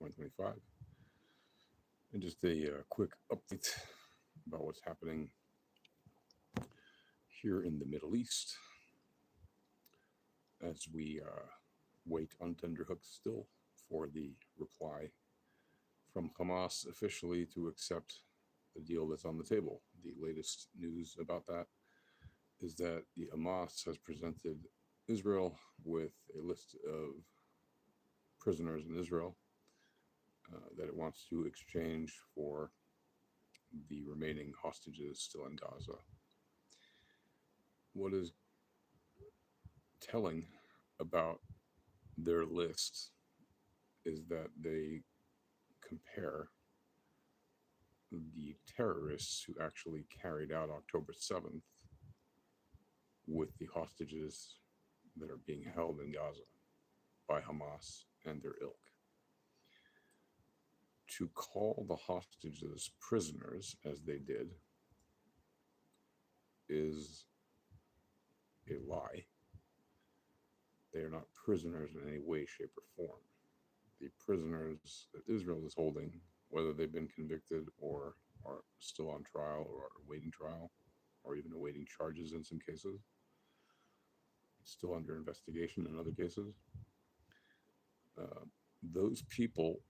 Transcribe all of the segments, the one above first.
2025. And just a quick update about what's happening here in the Middle East as we wait on tenterhooks still for the reply from Hamas officially to accept the deal that's on the table. The latest news about that is that the Hamas has presented Israel with a list of prisoners in Israel that it wants to exchange for the remaining hostages still in Gaza. What is telling about their list is that they compare the terrorists who actually carried out October 7th with the hostages that are being held in Gaza by Hamas and their ilk. To call the hostages prisoners, as they did, is a lie. They are not prisoners in any way, shape, or form. The prisoners that Israel is holding, whether they've been convicted or are still on trial or are awaiting trial or even awaiting charges in some cases, still under investigation in other cases, those people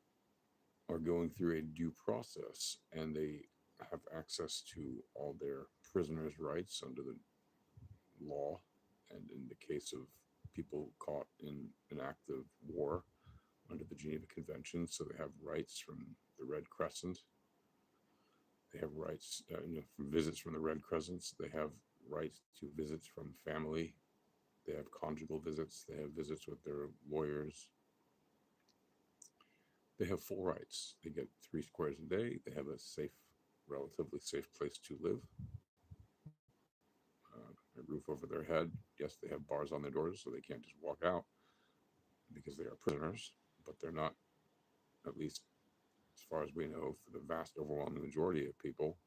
are going through a due process and they have access to all their prisoners' rights under the law. And in the case of people caught in an act of war under the Geneva Convention, so they have rights from the Red Crescent. They have rights from visits from the Red Crescents. They have rights to visits from family. They have conjugal visits. They have visits with their lawyers. They have full rights. They get 3 squares a day. They have a safe, relatively safe place to live. A roof over their head. Yes, they have bars on their doors, so they can't just walk out because they are prisoners, but they're not, at least as far as we know, for the vast overwhelming majority of people,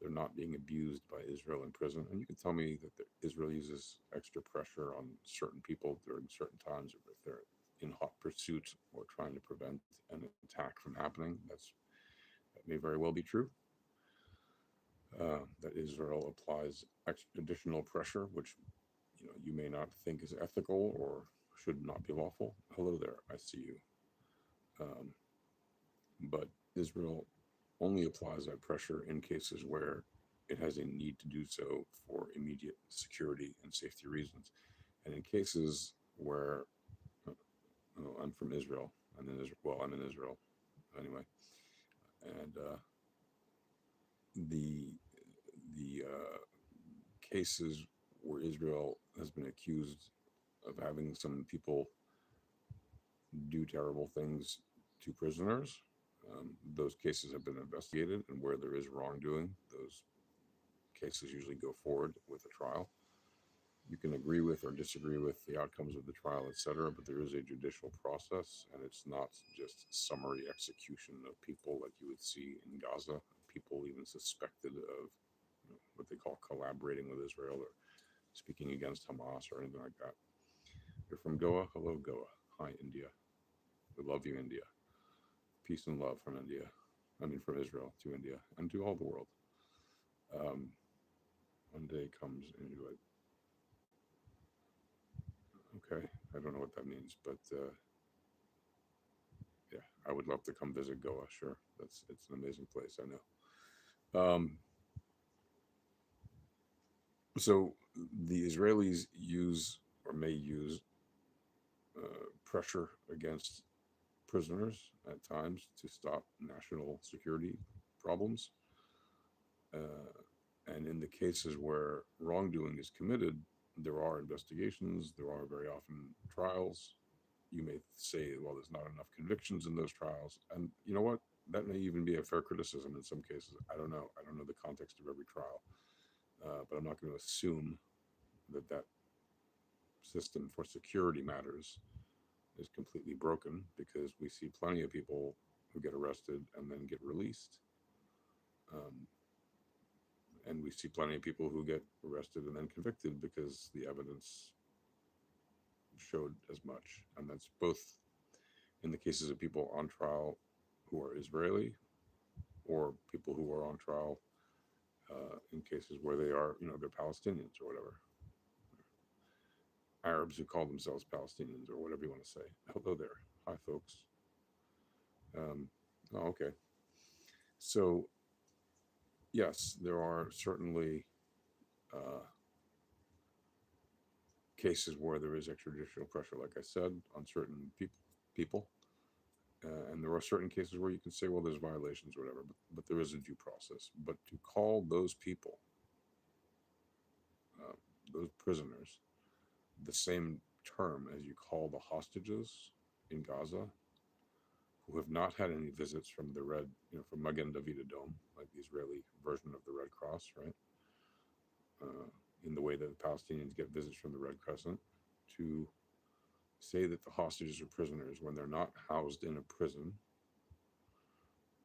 they're not being abused by Israel in prison. And you can tell me that Israel uses extra pressure on certain people during certain times if they're in hot pursuit or trying to prevent an attack from happening. That may very well be true. That Israel applies additional pressure, which you may not think is ethical or should not be lawful. Hello there, I see you. But Israel only applies that pressure in cases where it has a need to do so for immediate security and safety reasons. And in cases where I'm from Israel, I'm in Israel anyway, and the cases where Israel has been accused of having some people do terrible things to prisoners, those cases have been investigated, and where there is wrongdoing, those cases usually go forward with a trial. You can agree with or disagree with the outcomes of the trial, etc., but there is a judicial process, and it's not just summary execution of people like you would see in Gaza, people even suspected of what they call collaborating with Israel or speaking against Hamas or anything like that. You're from Goa? Hello, Goa. Hi, India. We love you, India. Peace and love from India. From Israel to India and to all the world. One day comes into it. Okay, I don't know what that means, but yeah, I would love to come visit Goa. Sure, it's an amazing place. I know. So the Israelis use or may use pressure against prisoners at times to stop national security problems. And in the cases where wrongdoing is committed, there are investigations, there are very often trials. You may say, well, there's not enough convictions in those trials. And you know what? That may even be a fair criticism in some cases. I don't know. I don't know the context of every trial. But I'm not going to assume that system for security matters is completely broken, because we see plenty of people who get arrested and then get released. And we see plenty of people who get arrested and then convicted because the evidence showed as much. And that's both in the cases of people on trial who are Israeli, or people who are on trial in cases where they are, they're Palestinians or whatever, Arabs who call themselves Palestinians or whatever you want to say. Hello there. Hi, folks. Um, oh, okay. So, yes, there are certainly uh, cases where there is extrajudicial pressure, like I said, on certain people. And there are certain cases where you can say, well, there's violations or whatever, but there is a due process. But to call those people, uh, those prisoners, the same term as you call the hostages in Gaza, who have not had any visits from the Red, from Magen David Adom, like the Israeli version of the Red Cross, right? In the way that the Palestinians get visits from the Red Crescent, to say that the hostages are prisoners when they're not housed in a prison,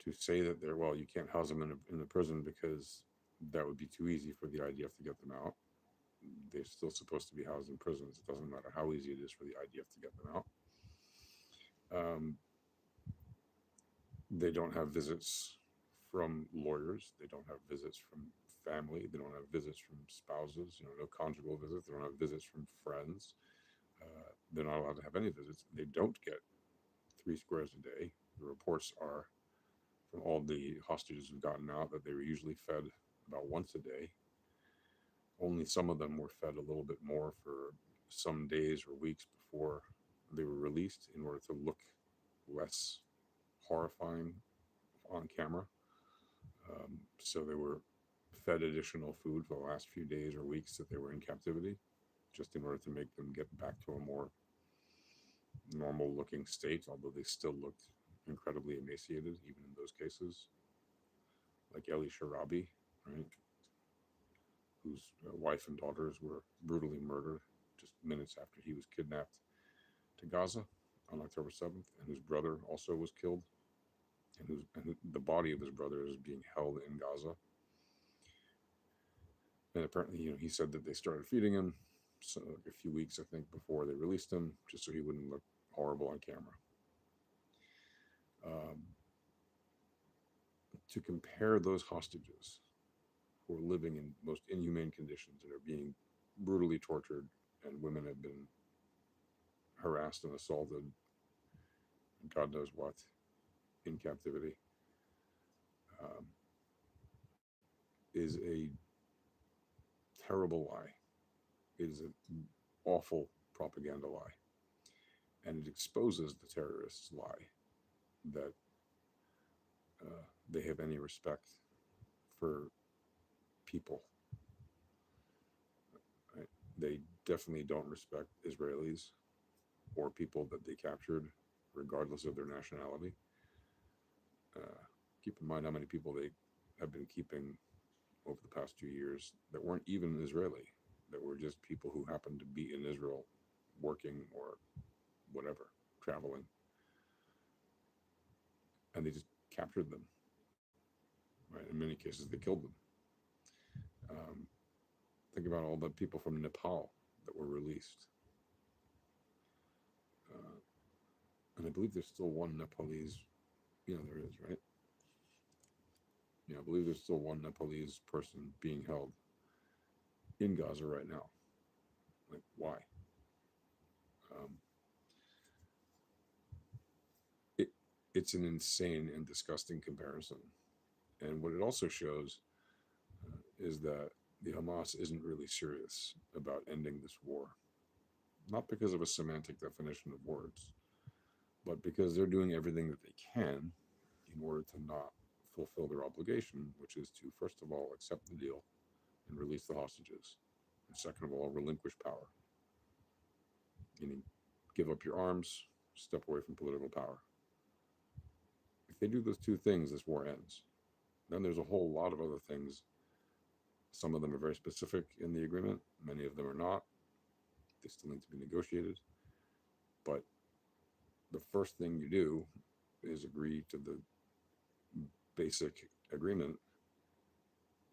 to say that they're, well, you can't house them in a prison because that would be too easy for the IDF to get them out. They're still supposed to be housed in prisons. It doesn't matter how easy it is for the IDF to get them out. They don't have visits from lawyers. They don't have visits from family. They don't have visits from spouses, no conjugal visits. They don't have visits from friends. They're not allowed to have any visits. They don't get 3 squares a day. The reports are from all the hostages who've gotten out that they were usually fed about once a day. Only some of them were fed a little bit more for some days or weeks before they were released in order to look less horrifying on camera. So they were fed additional food for the last few days or weeks that they were in captivity, just in order to make them get back to a more normal looking state, although they still looked incredibly emaciated, even in those cases. Like Eli Sharabi, right? Whose wife and daughters were brutally murdered just minutes after he was kidnapped to Gaza on October 7th, and whose brother also was killed, and the body of his brother is being held in Gaza. And apparently, he said that they started feeding him a few weeks, I think, before they released him, just so he wouldn't look horrible on camera. To compare those hostages who are living in most inhumane conditions and are being brutally tortured, and women have been harassed and assaulted, God knows what, in captivity, is a terrible lie. It is an awful propaganda lie. And it exposes the terrorists' lie that they have any respect for people. Right? They definitely don't respect Israelis or people that they captured, regardless of their nationality. Keep in mind how many people they have been keeping over the past 2 years that weren't even Israeli, that were just people who happened to be in Israel working or whatever, traveling. And they just captured them. Right? In many cases, they killed them. Think about all the people from Nepal that were released. And I believe there's still one Nepalese, there is, right? I believe there's still one Nepalese person being held in Gaza right now. Like, why? It's an insane and disgusting comparison. And what it also shows is that the Hamas isn't really serious about ending this war. Not because of a semantic definition of words, but because they're doing everything that they can in order to not fulfill their obligation, which is to, first of all, accept the deal and release the hostages. And second of all, relinquish power. Meaning, give up your arms, step away from political power. If they do those two things, this war ends. Then there's a whole lot of other things. Some of them are very specific in the agreement. Many of them are not. They still need to be negotiated. But the first thing you do is agree to the basic agreement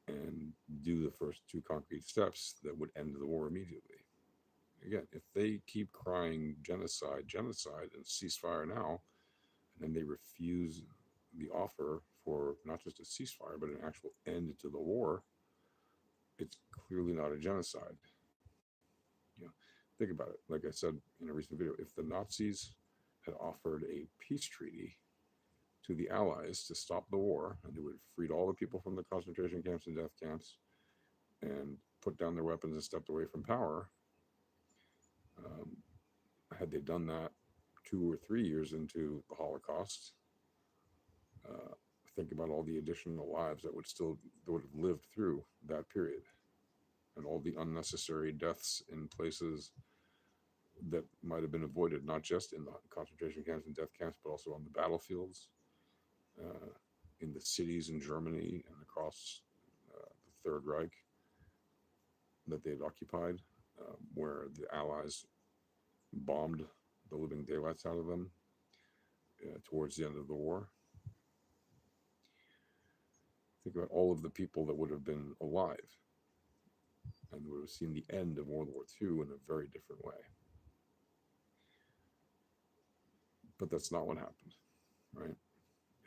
and do the first two concrete steps that would end the war immediately. Again, if they keep crying genocide, and ceasefire now, and they refuse the offer for not just a ceasefire, but an actual end to the war, it's clearly not a genocide. You know, think about it. Like I said in a recent video, if the Nazis had offered a peace treaty to the Allies to stop the war, and they would have freed all the people from the concentration camps and death camps and put down their weapons and stepped away from power, um, had they done that 2 or 3 years into the Holocaust, uh, think about all the additional lives that would have lived through that period, and all the unnecessary deaths in places that might have been avoided, not just in the concentration camps and death camps, but also on the battlefields, uh, in the cities in Germany and across the Third Reich that they had occupied, where the Allies bombed the living daylights out of them towards the end of the war. Think about all of the people that would have been alive and would have seen the end of World War II in a very different way. But that's not what happened, right?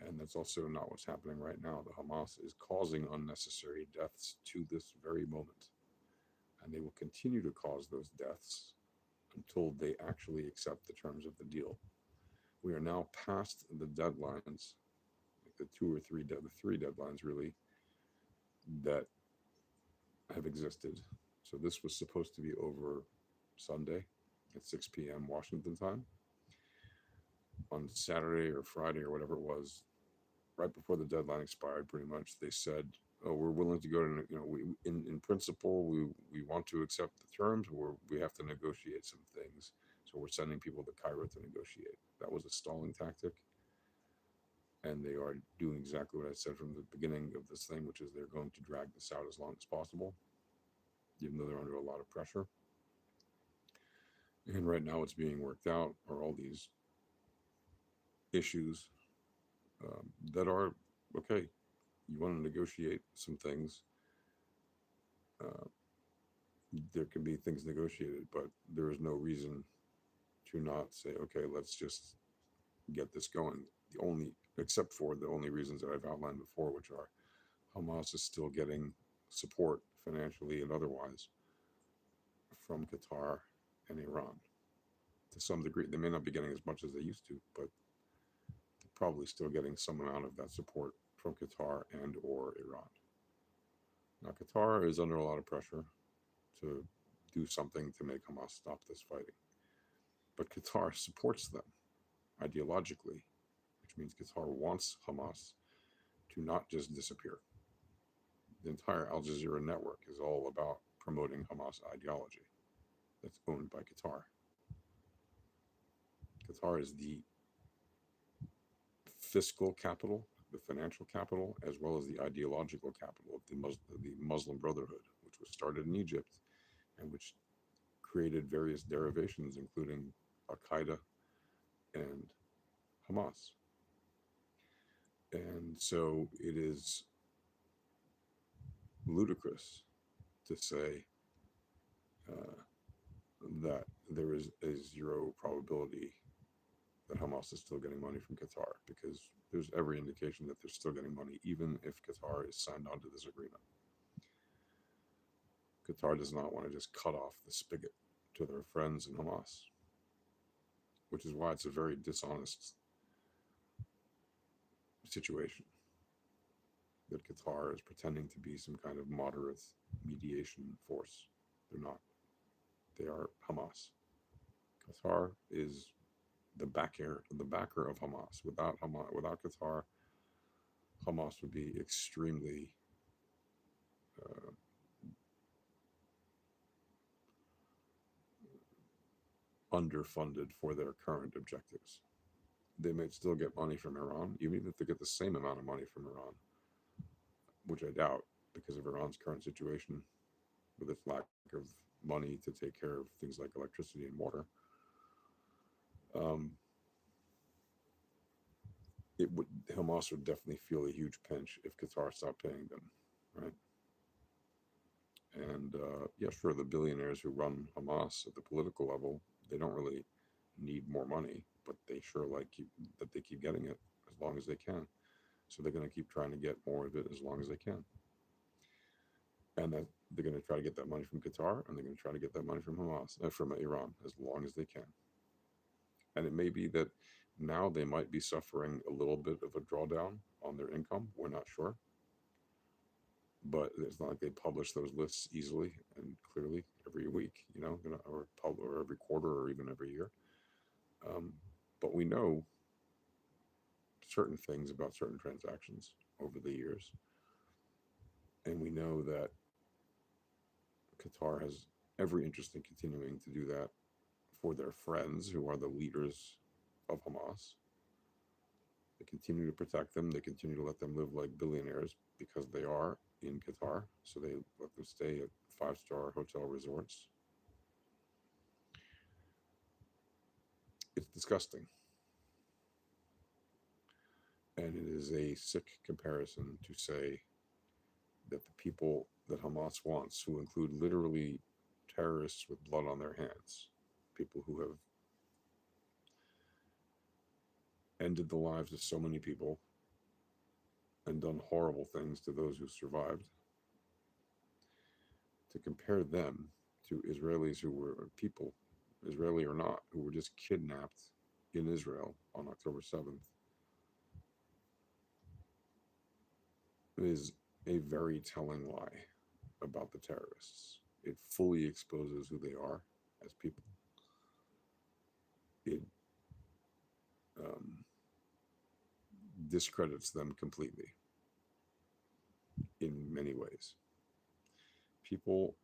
And that's also not what's happening right now. The Hamas is causing unnecessary deaths to this very moment. And they will continue to cause those deaths until they actually accept the terms of the deal. We are now past the deadlines, like the three deadlines really, that have existed. So this was supposed to be over Sunday at 6 p.m. Washington time. On Saturday or Friday or whatever it was, right before the deadline expired, pretty much, they said, "Oh, we're willing to go to, in principle, we want to accept the terms, or we have to negotiate some things. So we're sending people to Cairo to negotiate." That was a stalling tactic, and they are doing exactly what I said from the beginning of this thing, which is they're going to drag this out as long as possible, even though they're under a lot of pressure. And right now, what's being worked out are all these issues that are okay. You want to negotiate some things. Uh, there can be things negotiated, but there is no reason to not say, okay, let's just get this going. Except for the only reasons that I've outlined before, which are Hamas is still getting support financially and otherwise from Qatar and Iran to some degree. They may not be getting as much as they used to, but they're probably still getting some amount of that support from Qatar and or Iran. Now, Qatar is under a lot of pressure to do something to make Hamas stop this fighting. But Qatar supports them ideologically, which means Qatar wants Hamas to not just disappear. The entire Al Jazeera network is all about promoting Hamas ideology that's owned by Qatar. Qatar is the fiscal capital, the financial capital, as well as the ideological capital of the Muslim Brotherhood, which was started in Egypt and which created various derivations, including Al Qaeda and Hamas. And so it is ludicrous to say that there is a zero probability that Hamas is still getting money from Qatar, because there's every indication that they're still getting money, even if Qatar is signed on to this agreement. Qatar does not want to just cut off the spigot to their friends in Hamas, which is why it's a very dishonest situation that Qatar is pretending to be some kind of moderate mediation force. They're not. They are Hamas. Qatar is the backer of Hamas. Without Qatar, Hamas would be extremely uh, underfunded for their current objectives. They may still get money from Iran, even if they get the same amount of money from Iran, which I doubt because of Iran's current situation with its lack of money to take care of things like electricity and water. Hamas would definitely feel a huge pinch if Qatar stopped paying them, right? And yeah, sure, the billionaires who run Hamas at the political level, they don't really need more money, but they sure like that they keep getting it as long as they can. So they're going to keep trying to get more of it as long as they can. And that they're going to try to get that money from Qatar, and they're going to try to get that money from Hamas, from Iran, as long as they can. And it may be that now they might be suffering a little bit of a drawdown on their income. We're not sure. But it's not like they publish those lists easily and clearly every week, or every quarter or even every year. But we know certain things about certain transactions over the years. And we know that Qatar has every interest in continuing to do that for their friends who are the leaders of Hamas. They continue to protect them. They continue to let them live like billionaires because they are in Qatar. So they let them stay at five-star hotel resorts. It's disgusting. And it is a sick comparison to say that the people that Hamas wants, who include literally terrorists with blood on their hands, people who have ended the lives of so many people and done horrible things to those who survived, to compare them to Israelis who were people, Israeli or not, who were just kidnapped in Israel on October 7th, is a very telling lie about the terrorists. It fully exposes who they are as people. It discredits them completely in many ways. People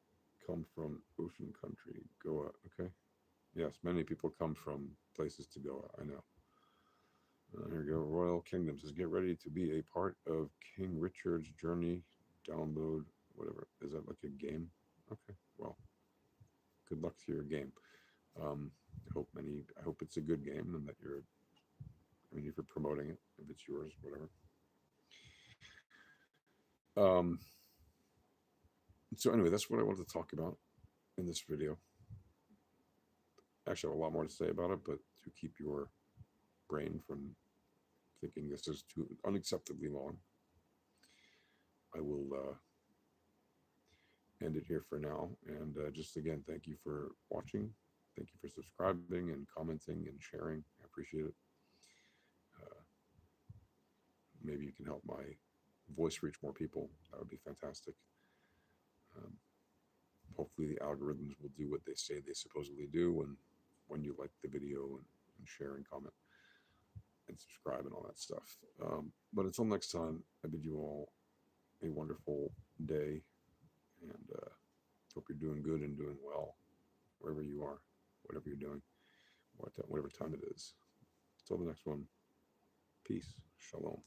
come from ocean country, Goa, okay? Yes, many people come from places to Goa, I know. Here we go. Royal Kingdom says, get ready to be a part of King Richard's journey. Download, whatever. Is that like a game? Okay, well, good luck to your game. I hope it's a good game and that if you're promoting it, if it's yours, whatever. So anyway, that's what I wanted to talk about in this video. Actually, I have a lot more to say about it, but to keep your brain from thinking this is too unacceptably long, I will end it here for now. And just again, thank you for watching. Thank you for subscribing and commenting and sharing. I appreciate it. Maybe you can help my voice reach more people. That would be fantastic. Hopefully the algorithms will do what they say they supposedly do when you like the video and share and comment and subscribe and all that stuff. But until next time, I bid you all a wonderful day, and hope you're doing good and doing well wherever you are, whatever you're doing, whatever time it is. Until the next one, peace, shalom.